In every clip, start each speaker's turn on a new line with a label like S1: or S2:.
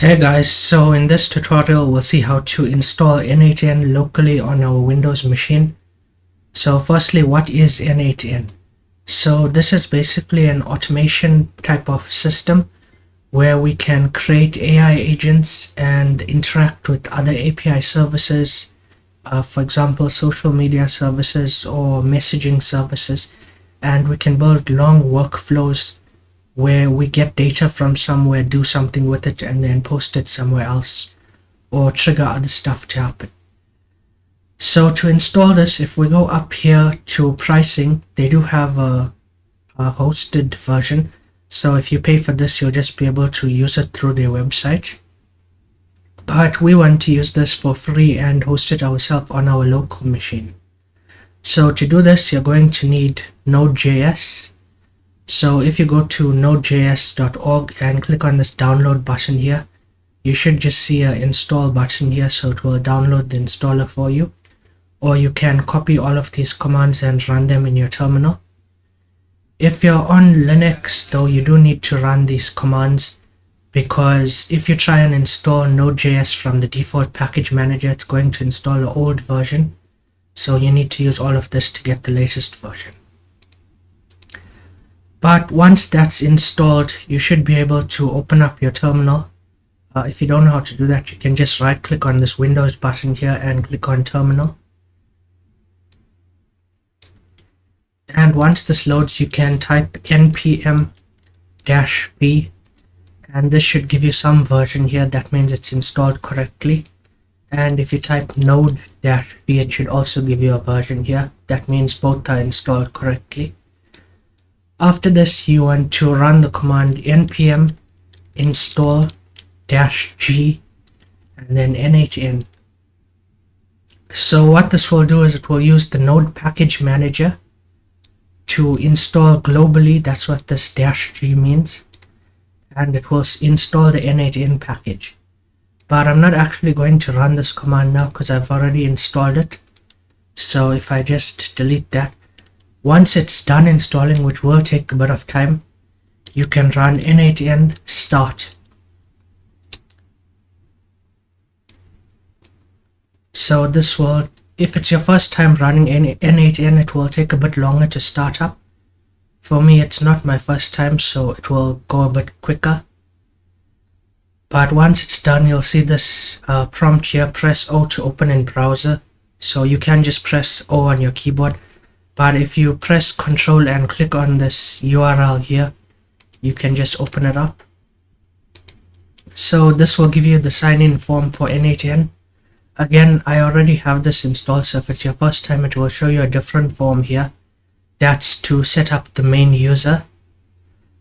S1: Hey guys, so in this tutorial we'll see how to install N8N locally on our Windows machine. So firstly, what is N8N? So this is basically an automation type of system where we can create AI agents and interact with other API services, for example social media services or messaging services, and we can build long workflows where we get data from somewhere, do something with it, and then post it somewhere else or trigger other stuff to happen. So to install this, if we go up here to pricing, they do have a hosted version. So if you pay for this, you'll just be able to use it through their website. But we want to use this for free and host it ourselves on our local machine. So to do this, you're going to need Node.js. So if you go to nodejs.org and click on this download button here, you should just see an install button here, so it will download the installer for you. Or you can copy all of these commands and run them in your terminal. If you're on Linux though, you do need to run these commands, because if you try and install Node.js from the default package manager, it's going to install the old version. So you need to use all of this to get the latest version. But once that's installed, you should be able to open up your terminal. If you don't know how to do that, you can just right click on this Windows button here and click on terminal. And once this loads, you can type npm-v, and this should give you some version here. That means it's installed correctly. And if you type node-v, it should also give you a version here. That means both are installed correctly. After this, you want to run the command npm install-g and then N8N. So what this will do is it will use the node package manager to install globally. That's what this -g means. And it will install the N8N package. But I'm not actually going to run this command now because I've already installed it. So if I just delete that, once it's done installing, which will take a bit of time, you can run N8N start. So this will, if it's your first time running N8N, it will take a bit longer to start up. For me, it's not my first time, so it will go a bit quicker. But once it's done, you'll see this prompt here, press O to open in browser. So you can just press O on your keyboard. But if you press Control and click on this URL here, you can just open it up. So this will give you the sign-in form for N8N. Again, I already have this installed, so if it's your first time, it will show you a different form here. That's to set up the main user.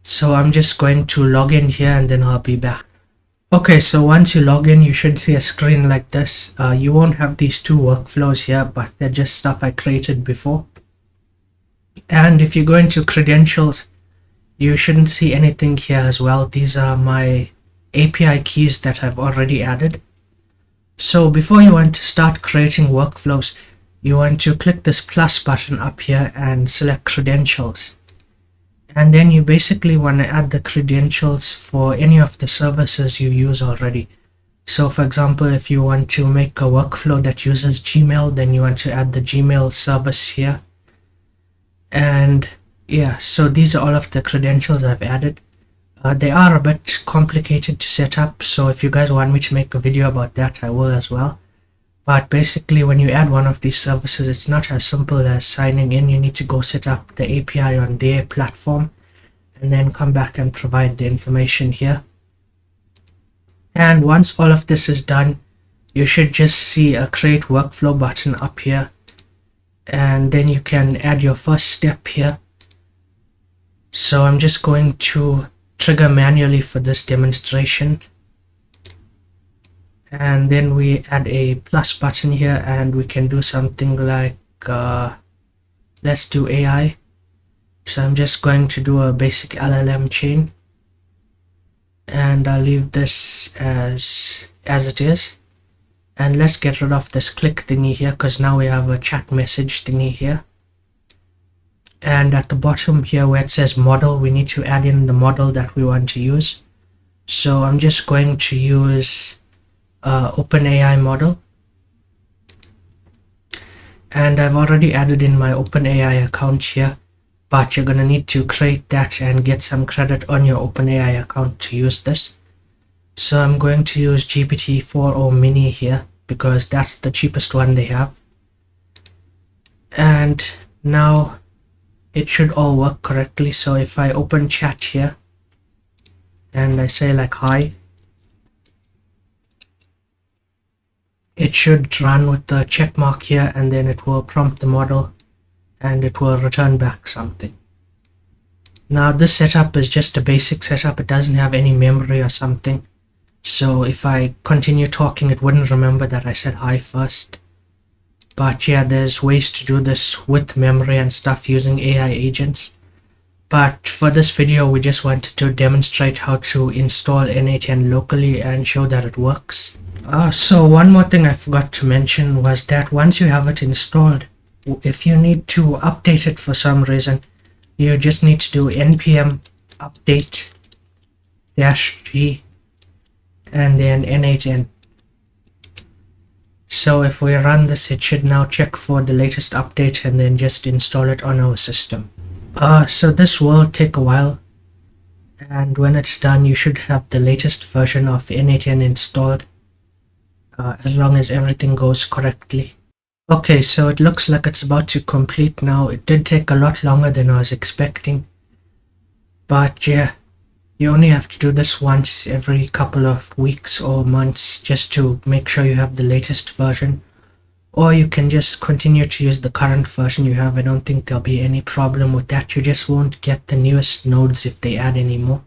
S1: So I'm just going to log in here and then I'll be back. Okay, so once you log in, you should see a screen like this. You won't have these two workflows here, but they're just stuff I created before. And if you go into credentials, you shouldn't see anything here as well. These are my API keys that I've already added. So before you want to start creating workflows, you want to click this plus button up here and select credentials. And then you basically want to add the credentials for any of the services you use already. So for example, if you want to make a workflow that uses Gmail, then you want to add the Gmail service here. And yeah, so these are all of the credentials I've added. They are a bit complicated to set up, so if you guys want me to make a video about that, I will as well. But basically, when you add one of these services, it's not as simple as signing in. You need to go set up the API on their platform and then come back and provide the information here. And once all of this is done, you should just see a create workflow button up here. And then you can add your first step here. So I'm just going to trigger manually for this demonstration. And then we add a plus button here and we can do something like, let's do AI. So I'm just going to do a basic LLM chain. And I'll leave this as it is. And let's get rid of this click thingy here, because now we have a chat message thingy here. And at the bottom here where it says model, we need to add in the model that we want to use. So I'm just going to use OpenAI model, and I've already added in my OpenAI account here, but you're gonna need to create that and get some credit on your OpenAI account to use this. So I'm going to use GPT-4o mini here because that's the cheapest one they have. And now it should all work correctly. So if I open chat here and I say like hi, it should run with the check mark here, and then it will prompt the model and it will return back something. Now this setup is just a basic setup, it doesn't have any memory or something. So if I continue talking, it wouldn't remember that I said hi first. But yeah, there's ways to do this with memory and stuff using AI agents. But for this video, we just wanted to demonstrate how to install N8N locally and show that it works. So one more thing I forgot to mention was that once you have it installed, if you need to update it for some reason, you just need to do npm update -g and then N8N. So if we run this, it should now check for the latest update and then just install it on our system. So this will take a while, and when it's done, you should have the latest version of N8N installed, as long as everything goes correctly. Okay, so it looks like it's about to complete now. It did take a lot longer than I was expecting, but yeah, you only have to do this once every couple of weeks or months just to make sure you have the latest version, or you can just continue to use the current version you have. I don't think there'll be any problem with that. You just won't get the newest nodes if they add any more.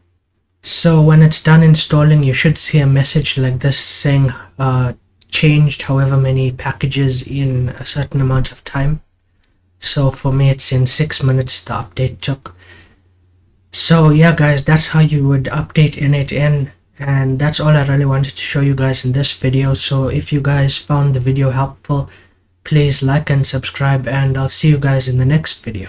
S1: So when it's done installing, you should see a message like this saying changed however many packages in a certain amount of time. So for me, it's in 6 minutes the update took. So yeah guys, that's how you would update N8N, and that's all I really wanted to show you guys in this video. So if you guys found the video helpful, please like and subscribe, and I'll see you guys in the next video.